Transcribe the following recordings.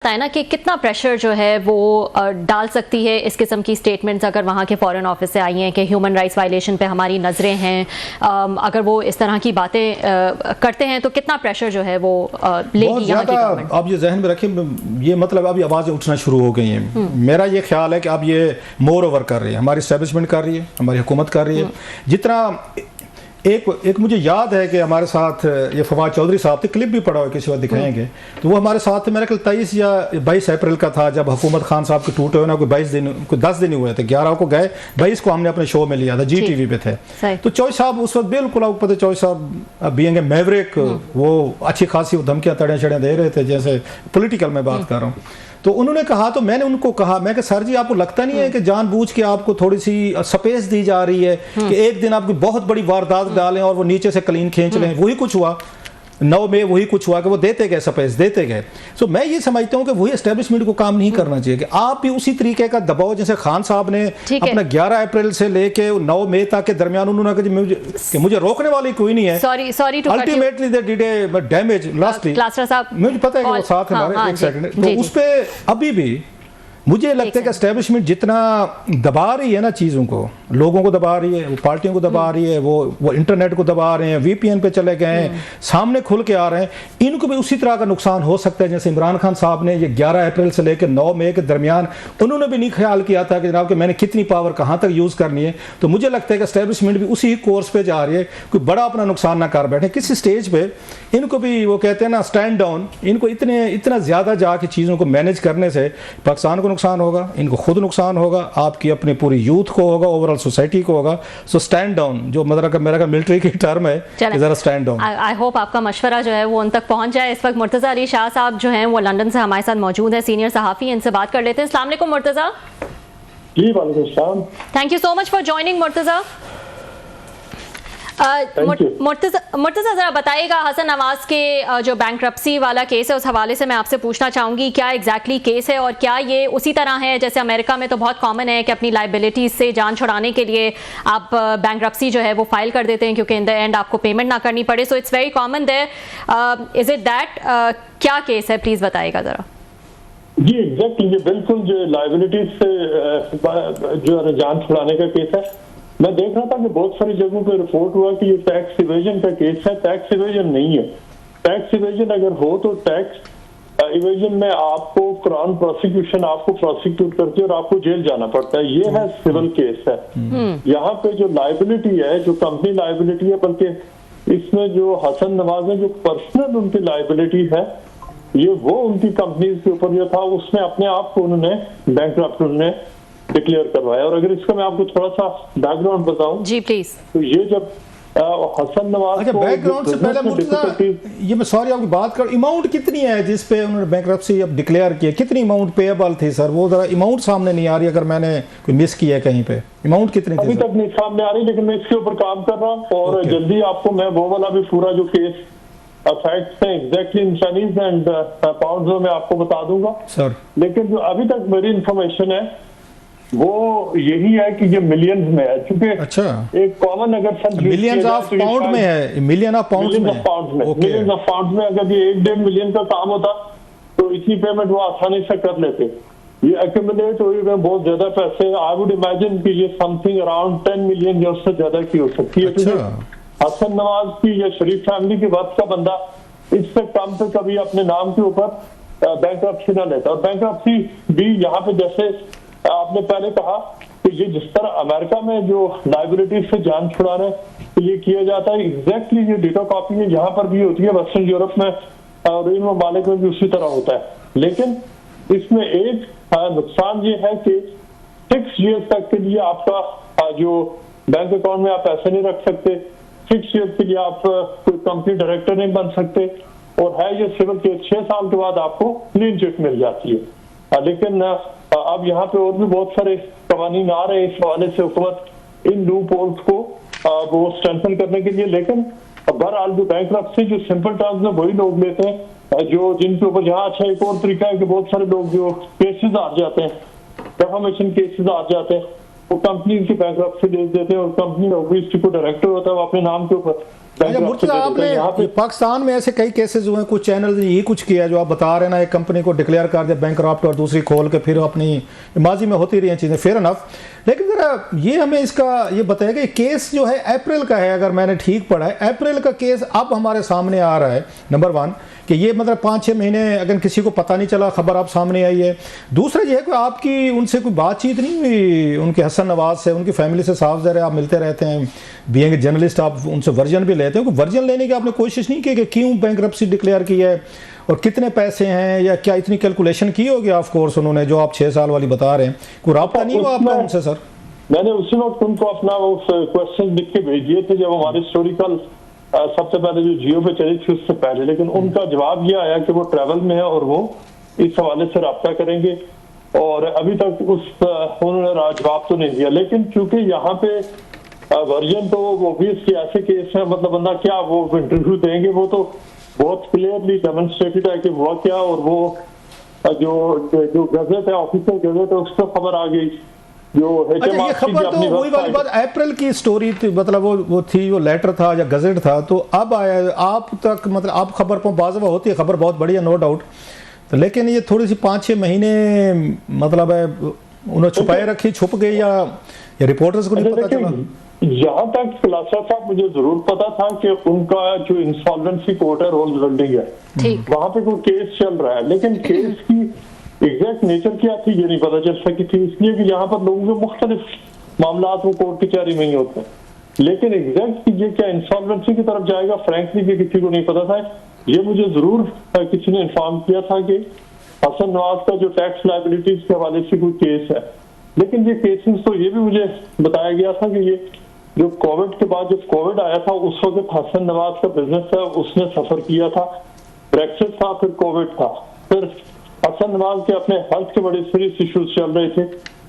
है ना कि कितना प्रेशर जो है वो डाल सकती है इस किस्म की स्टेटमेंट्स अगर वहाँ के फॉरेन ऑफिस से आई हैं कि ह्यूमन राइट्स वायलेशन पे हमारी नज़रें हैं, अगर वो इस तरह की बातें करते हैं तो कितना प्रेशर जो है वो लेगी यहाँ की गवर्नमेंट। आप ये जहन में रखें, ये मतलब अभी आवाज़ें उठना शुरू हो गई हैं। मेरा ये ख्याल है कि अब ये मोर ओवर कर रही है, हमारी एस्टेब्लिशमेंट कर रही है, हमारी हुकूमत कर रही है। जितना एक मुझे याद है कि हमारे साथ ये फवाद चौधरी साहब थे, क्लिप भी पड़ा हुआ किसी वक्त दिखाएंगे, तो वो हमारे साथ थे। मेरे ख्याल 23 या 22 अप्रैल का था जब हुकूमत खान साहब के टूटे हुए ना, कोई 10 दिन हुए थे। 11 को गए, 22 को हमने अपने शो में लिया था, GTV पे थे। तो चौधरी साहब उस वक्त बिल्कुल आपको पता, चौधरी साहब बीइंग ए मैवरिक, वो अच्छी खासी धमकियाँ तड़ियाँ दे रहे थे, जैसे पॉलिटिकल में बात कर रहा हूँ। तो उन्होंने कहा, तो मैंने उनको कहा, मैं कि सर जी आपको लगता नहीं है कि जानबूझ के आपको थोड़ी सी स्पेस दी जा रही है कि एक दिन आपकी बहुत बड़ी वारदात डालें और वो नीचे से क्लीन खींच लें। वही कुछ हुआ 9 में, वही कुछ हुआ कि वो देते गए, स्पेस देते गए। सो मैं ये समझता हूँ कि वही एस्टेब्लिशमेंट को काम नहीं करना चाहिए कि आप भी उसी तरीके का दबाव, जैसे खान साहब ने अपना 11 अप्रैल से लेके 9 मई तक के दरमियान उन्होंने कहा कि मुझे रोकने वाली कोई नहीं है। Sorry ultimately they did a damage lastly. मुझे पता है कि वो साथ हमारे, एक सेकंड, तो उस पे अभी भी मुझे लगता है कि एस्टेब्लिशमेंट जितना दबा रही है ना चीज़ों को, लोगों को दबा रही है, वो पार्टियों को दबा रही है, वो इंटरनेट को दबा रहे हैं, VPN पे चले गए हैं, सामने खुल के आ रहे हैं, इनको भी उसी तरह का नुकसान हो सकता है। जैसे इमरान खान साहब ने ये 11 अप्रैल से लेकर 9 मई के दरमियान उन्होंने भी नहीं ख्याल किया था कि जनाब कि मैंने कितनी पावर कहाँ तक यूज़ करनी है। तो मुझे लगता है कि एस्टेब्लिशमेंट भी उसी कोर्स पे जा रही है, कोई बड़ा अपना नुकसान ना कर बैठे। किसी स्टेज पे इनको भी, वो कहते हैं ना, स्टैंड डाउन, इनको इतना ज़्यादा जाके चीज़ों को मैनेज करने से पाकिस्तान को नुकसान होगा, इनको खुद नुकसान होगा, आपकी अपनी पूरी यूथ को होगा, ओवरऑल सोसाइटी को होगा। सो स्टैंड डाउन, जो मतलब मेरा मिलिट्री की टर्म है, जरा स्टैंड डाउन। आई होप आपका मशवरा जो है वो उन तक पहुंच जाए। इस वक्त मुर्तज़ा अली शाह साहब जो हैं वो लंदन से हमारे साथ मौजूद है, सीनियर सहाफ़ी, इनसे बात कर लेते हैं। अस्सलाम वालेकुम मुर्तज़ा। जी वालेकुम सलाम। Thank you so much for joining Murtaza. Murtaza ज़रा बताइएगा, हसन नवाज के जो बैंक्रप्सी वाला केस है उस हवाले से मैं आपसे पूछना चाहूँगी, क्या एग्जैक्टली केस है और क्या ये उसी तरह है जैसे अमेरिका में तो बहुत कॉमन है कि अपनी लाइबिलिटीज से जान छुड़ाने के लिए आप बैंक्रप्सी जो है वो फाइल कर देते हैं क्योंकि इन द एंड आपको पेमेंट ना करनी पड़े। So it's very common there. Is it that? क्या केस है, प्लीज़ बताइएगा ज़रा। जी एग्जैक्टली, बिल्कुल जो लाइबिलिटीज से जो जान छुड़ाने का केस है। मैं देख रहा था कि बहुत सारी जगहों पे रिपोर्ट हुआ कि ये टैक्स इवेजन का केस है। टैक्स इवेजन नहीं है। टैक्स इवेजन अगर हो तो टैक्स इवेजन में आपको क्राउन प्रोसिक्यूशन आपको प्रोसिक्यूट करती है और आपको जेल जाना पड़ता है। ये है सिविल केस है। यहाँ पे जो लाइबिलिटी है, जो कंपनी लाइबिलिटी है, बल्कि इसमें जो हसन नवाज है, जो पर्सनल उनकी लाइबिलिटी है, ये वो उनकी कंपनीज के ऊपर जो था उसमें अपने आप को उन्होंने बैंकरप्ट उन्होंने डिक्लेयर करवाया। और अगर इसका मैं आपको थोड़ा सा बैकग्राउंड बताऊं जी प्लीज, तो ये जब हसन नवाज को बैकग्राउंड से पहले ये मैं सॉरी आपकी बात कर, अमाउंट कितनी है जिस पे उन्होंने बैंकरप्सी अब डिक्लेयर किया, कितनी अमाउंट पेएबल थी सर? वो जरा अमाउंट सामने नहीं आ रही, अगर मैंने कोई मिस किया है कहीं पे। अमाउंट कितनी थी? अभी तक नहीं सामने आ रही, लेकिन मैं इसके ऊपर काम कर रहा हूँ और जल्दी आपको मैं वो वाला भी पूरा जो केस फैक्ट्स हैं exactly in pennies and pounds में आपको बता दूंगा सर। लेकिन जो अभी तक मेरी इंफॉर्मेशन है वो यही है कि ये मिलियंस में है, क्योंकि अच्छा एक कॉमन अगर मिलियंस ऑफ पाउंड में है, मिलियन ऑफ पाउंड में, मिलियंस ऑफ पाउंड में अगर ये 1-1.5 मिलियन का काम होता तो इतनी पेमेंट वो आसानी से कर लेते। ये एक्यूमुलेट हुए में बहुत ज्यादा पैसे, आई वुड इमेजिन कि ये समथिंग अराउंड 10 मिलियन या उससे ज्यादा की हो सकती है। हसन नवाज की या शरीफ फैमिली के वक्त का बंदा इससे कम पे कभी अपने नाम के ऊपर बैंकरप्सी ना लेता। और बैंकरप्सी भी यहाँ पे जैसे आपने पहले कहा कि ये जिस तरह अमेरिका में जो लाइबिलिटीज से जान छुड़ाने के लिए किया जाता है, एग्जैक्टली ये डेटा कॉपी है यहाँ पर भी होती है, वेस्टर्न यूरोप में और इन ममालिक में भी उसी तरह होता है। लेकिन इसमें एक नुकसान ये है कि 6 ईयर्स तक के लिए आपका जो बैंक अकाउंट में आप पैसे नहीं रख सकते, 6 ईयर्स के लिए आप कोई कंपनी डायरेक्टर नहीं बन सकते, और है ये सिविल केस 6 साल के बाद आपको क्लीन चिट मिल जाती है। लेकिन अब यहाँ पे और भी बहुत सारे कवानीन आ रहे हैं इस हवाले से, हुकूमत इन लूप होल्स को वो स्ट्रेंथन करने के लिए। लेकिन बहरहाल जो बैंकरप्सी जो सिंपल टर्म्स में वही लोग लेते हैं जो जिनके ऊपर, यहाँ अच्छा एक और तरीका है कि बहुत सारे लोग जो केसेस आ जाते हैं, डेफामेशन केसेस आ जाते हैं, वो कंपनी की बैंकरप्सी दे देते हैं और कंपनी ऑब्वियसली को डायरेक्टर होता है वो अपने नाम के ऊपर अच्छा मुर्तजा, आपने ये पाकिस्तान में ऐसे कई केसेस हुए हैं, कुछ चैनल ने ये कुछ किया जो आप बता रहे हैं ना, एक कंपनी को डिक्लेयर कर दिया बैंकरप्ट और दूसरी खोल के फिर अपनी माजी में होती रही हैं चीज़ें, फेयर इनफ। लेकिन जरा ये हमें इसका ये बताया कि केस जो है अप्रैल का है, अगर मैंने ठीक पढ़ा है अप्रैल का केस अब हमारे सामने आ रहा है। नंबर 1 कि ये मतलब 5-6 महीने अगर किसी को पता नहीं चला, खबर आप सामने आई है। दूसरा ये है कि आपकी उनसे कोई बातचीत नहीं हुई, उनके हसन नवाज से, उनकी फैमिली से? साफ ज़रा आप मिलते रहते हैं, बीइंग ए जर्नलिस्ट आप उनसे वर्जन भी लेते हैं, वर्जन लेने की आपने कोशिश नहीं की कि क्यों बैंकरप्सी डिक्लेयर की है और कितने पैसे हैं, या क्या इतनी कैलकुलेशन की होगी ऑफ कोर्स उन्होंने जो आप 6 साल वाली बता रहे हैं? कोई राब्ता नहीं हुआ आपका उनसे सर? मैंने उसी वक्त उनको अपना वो क्वेश्चन लिख के भेज दिए थे जब हमारे हिस्टोरिकल सबसे पहले जो जियो पे चली थी उससे पहले, लेकिन उनका जवाब ये आया कि वो ट्रैवल में है और वो इस हवाले से रब्ता करेंगे, और अभी तक उन्होंने जवाब तो नहीं दिया। लेकिन क्योंकि यहाँ पे वर्जन तो ऑब्वियसली ऐसे केस है, मतलब बंदा क्या वो इंटरव्यू देंगे, वो तो बहुत क्लियरली डेमोन्स्ट्रेटेड है कि हुआ क्या, और वो जो गजट है ऑफिशियल गजट है उस पर खबर आ गई। अच्छा ये खबर तो वही वाली बात अप्रैल की स्टोरी थी, मतलब वो थी, वो लेटर था या गजट था, तो अब आया आप तक, मतलब आप खबर पर बाज़वा होती है, खबर बहुत बढ़िया नो डाउट, तो लेकिन ये थोड़ी सी 5-6 महीने मतलब है उन्होंने छुपाए रखी, छुप गई, या रिपोर्टर्स को नहीं पता चला? जहां तक खुलासा था मुझे जरूर पता था कि उनका जो इंसॉल्वेंसी कोर्ट है रोल्स बिल्डिंग है, वहां पे कोई केस चल रहा है, लेकिन केस की एग्जैक्ट नेचर क्या थी ये नहीं पता चल सकी थी, इसलिए कि यहाँ पर लोगों के मुख्तलिफ मामला वो कोर्ट कचहरी में ही होते हैं। लेकिन एग्जैक्ट ये क्या इंसॉल्वेंसी की तरफ जाएगा फ्रैंकली भी किसी को नहीं पता था। ये मुझे जरूर किसी ने इन्फॉर्म किया था कि हसन नवाज का जो टैक्स लायबिलिटीज के हवाले से कोई केस है, लेकिन ये केसेस तो ये भी मुझे बताया गया था कि ये जो कोविड के बाद जब कोविड आया था उस वक्त हसन नवाज का बिजनेस था, उसने सफर किया था, ब्रेक्सिट था, फिर कोविड था, फिर हसन नवाज के अपने हेल्थ के बड़े सीरियस इश्यूज चल रहे थे,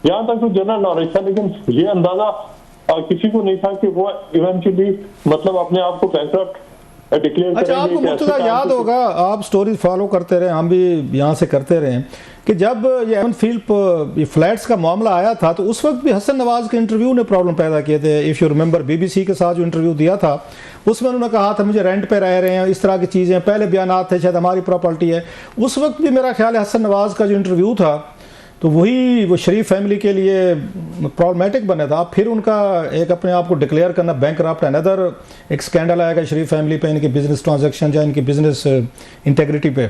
यहाँ तक तो जनरल नॉलेज था, लेकिन ये अंदाजा किसी को नहीं था कि वो इवेंचुअली मतलब अपने आप को बैंकरप्ट डिक्लेयर करेंगे। अच्छा आपको मुर्तजा याद होगा, आप स्टोरीज फॉलो करते रहे, हम भी यहाँ से करते रहे, कि जब ये एवन फील्ड फ्लैट्स का मामला आया था तो उस वक्त भी हसन नवाज के इंटरव्यू ने प्रॉब्लम पैदा किए थे। इफ़ यू रिमेंबर BBC के साथ जो इंटरव्यू दिया था उसमें उन्होंने कहा था मुझे रेंट पे रह रहे हैं, इस तरह की चीज़ें, पहले बयानात थे शायद हमारी प्रॉपर्टी है। उस वक्त भी मेरा ख्याल है हसन नवाज का जो इंटरव्यू था तो वही वो शरीफ फैमिली के लिए प्रॉब्लमेटिक बना था। फिर उनका एक अपने आप को डिक्लेयर करना बैंकरप्ट, अनदर एक स्कैंडल आएगा शरीफ फैमिली पे, इनकी बिजनेस ट्रांजैक्शन या इनकी बिजनेस इंटेग्रिटी पे।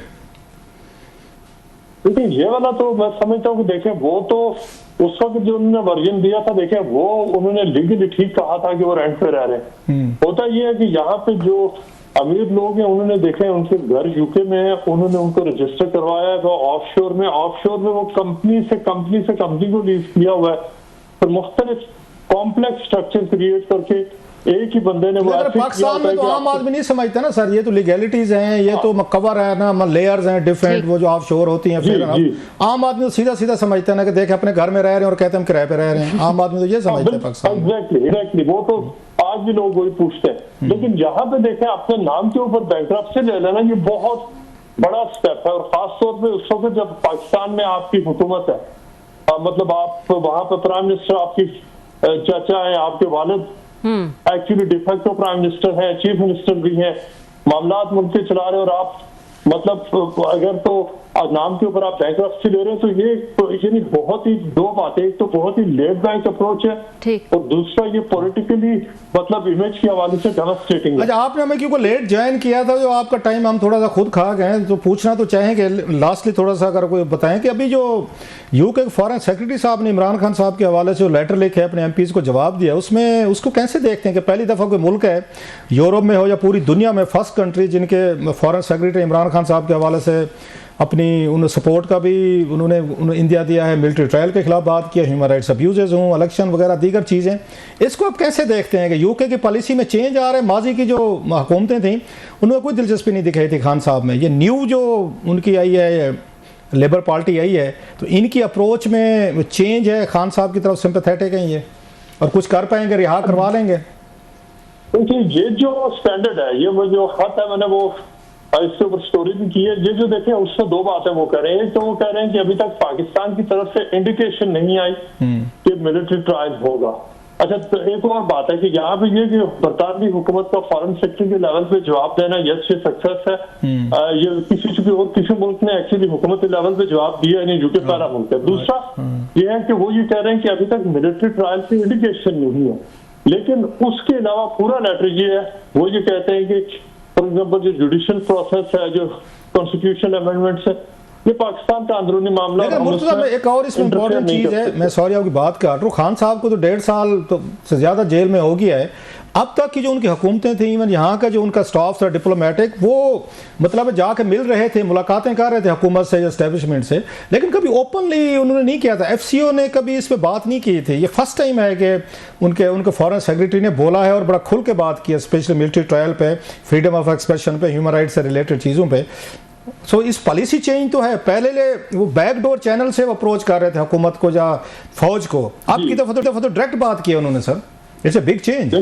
लेकिन ये वाला तो मैं समझता हूँ कि देखें वो तो उस वक्त जो उन्होंने वर्जन दिया था, देखें वो उन्होंने लीगली ठीक कहा था कि वो रेंट पे रह रहे हैं। होता ये है कि यहाँ पे जो अमीर लोग हैं उन्होंने देखे उनके घर यूके में है, उन्होंने उनको रजिस्टर करवाया है, वो ऑफशोर में वो कंपनी से कंपनी को लीज किया हुआ है, फिर मुख्तलिफ कॉम्प्लेक्स स्ट्रक्चर क्रिएट करके एक ही बंदे ने वो पाकिस्तान में तो आम आदमी नहीं समझता ना सर, ये तो लीगैलिटीज हैं, ये तो कवर है ना, लेयर्स हैं डिफरेंट, वो जो ऑफशोर होती हैं, फिर आम आदमी तो सीधा सीधा समझता है ना कि देखे अपने घर में रह रहे हैं और कहते हैं हम किराए पे रह रहे हैं। आम आदमी तो ये समझते हैं पाकिस्तान। एग्जैक्टली वो तो आज भी लोग वही पूछते हैं। लेकिन यहाँ पे देखें अपने नाम के ऊपर बैंकरप्सी ले लेना ये बहुत बड़ा स्टेप है, और खासतौर पर उस वक्त जब पाकिस्तान में आपकी हुकूमत है, मतलब आप वहाँ पे प्राइम मिनिस्टर आपकी चाचा है, आपके वालिद एक्चुअली डिफेक्टो प्राइम मिनिस्टर है, चीफ मिनिस्टर भी है, मामलात मुल्क के चला रहे, और आप मतलब अगर तो नाम के ऊपर आप बैंकरप्सी ले रहे हैं तो ये नहीं, बहुत ही दो बातें, एक तो बहुत ही लेट बैक अप्रोच है और दूसरा ये पॉलिटिकली मतलब इमेज के हवाले से डेवस्टेटिंग है। अच्छा आपने हमें क्योंकि लेट ज्वाइन किया था, जो आपका टाइम हम थोड़ा सा खुद खा गए, तो पूछना तो चाहेंगे लास्टली थोड़ा सा अगर कोई बताएं कि अभी जो यूके के फॉरेन सेक्रेटरी साहब ने इमरान खान साहब के हवाले से जो लेटर लिखे अपने MPs को जवाब दिया, उसमें उसको कैसे देखते हैं कि पहली दफ़ा कोई मुल्क है यूरोप में हो या पूरी दुनिया में फर्स्ट कंट्री जिनके फॉरेन सेक्रेटरी इमरान खान साहब के हवाले से अपनी उन सपोर्ट का भी उन्होंने इंडिया दिया है, मिलिट्री ट्रायल के खिलाफ बात किया, ह्यूमन राइट्स अब्यूजेज हों, इलेक्शन वगैरह दीगर चीज़ें, इसको आप कैसे देखते हैं कि यूके की पॉलिसी में चेंज आ रहा है? माजी की जो हुकूमतें थीं उन्होंने कोई दिलचस्पी नहीं दिखाई थी खान साहब में, ये न्यू जो उनकी आई है लेबर पार्टी आई है तो इनकी अप्रोच में चेंज है, खान साहब की तरफ सिंपैथेटिक है ये, और कुछ कर पाएंगे, रिहा करवा लेंगे? क्योंकि ये जो स्टैंडर्ड है, ये वो जो खत है, मैंने वो इसके ऊपर स्टोरी भी की है, ये जो देखें उससे दो बातें वो कह रहे हैं। एक तो वो कह रहे हैं कि अभी तक पाकिस्तान की तरफ से इंडिकेशन नहीं आई कि मिलिट्री ट्रायल होगा। अच्छा, तो एक और बात है कि यहाँ पे ये कि बरतानवी हुकूमत का फॉरेन सेक्रेटरी के लेवल पे जवाब देना यस ये सक्सेस है। ये किसी मुल्क ने एक्चुअली हुकूमत के लेवल पे जवाब दिया नहीं, जो कि पहला मुल्क है। दूसरा ये है कि वो ये कह रहे हैं कि अभी तक मिलिट्री ट्रायल की इंडिकेशन नहीं है, लेकिन उसके अलावा पूरा लेटर ये है, वो ये कहते हैं कि फॉर एग्जाम्पल जो जुडिशियल प्रोसेस है, जो कॉन्स्टिट्यूशन अमेंडमेंट्स है, ये पाकिस्तान का अंदरूनी मामला। मुर्तज़ा में एक और इसमें इम्पोर्टेंट चीज़ है, मैं सॉरी आपकी बात कर रहा हूँ, खान साहब को तो 1.5 साल तो से ज़्यादा जेल में हो गया है। अब तक की जो उनकी हुकूमतें थी, इवन यहाँ का जो उनका स्टाफ था डिप्लोमेटिक, वो मतलब जाके मिल रहे थे, मुलाकातें कर रहे थे हुकूमत से, एस्टेब्लिशमेंट से, लेकिन कभी ओपनली उन्होंने नहीं किया था। FCO ने कभी इस पर बात नहीं की थी। ये फर्स्ट टाइम है कि उनके फॉरेन सेक्रेटरी ने बोला है और बड़ा खुल के बात की है, स्पेशली मिलिट्री ट्रायल पे, फ्रीडम ऑफ एक्सप्रेशन पे, ह्यूमन राइट्स से रिलेटेड चीज़ों पे। सो इस पॉलिसी चेंज तो है। पहले वो बैकडोर चैनल से वो अप्रोच कर रहे थे हुकूमत को या फौज को, अब की दफा तो डायरेक्ट बात की है उन्होंने। Sir, it's a big change.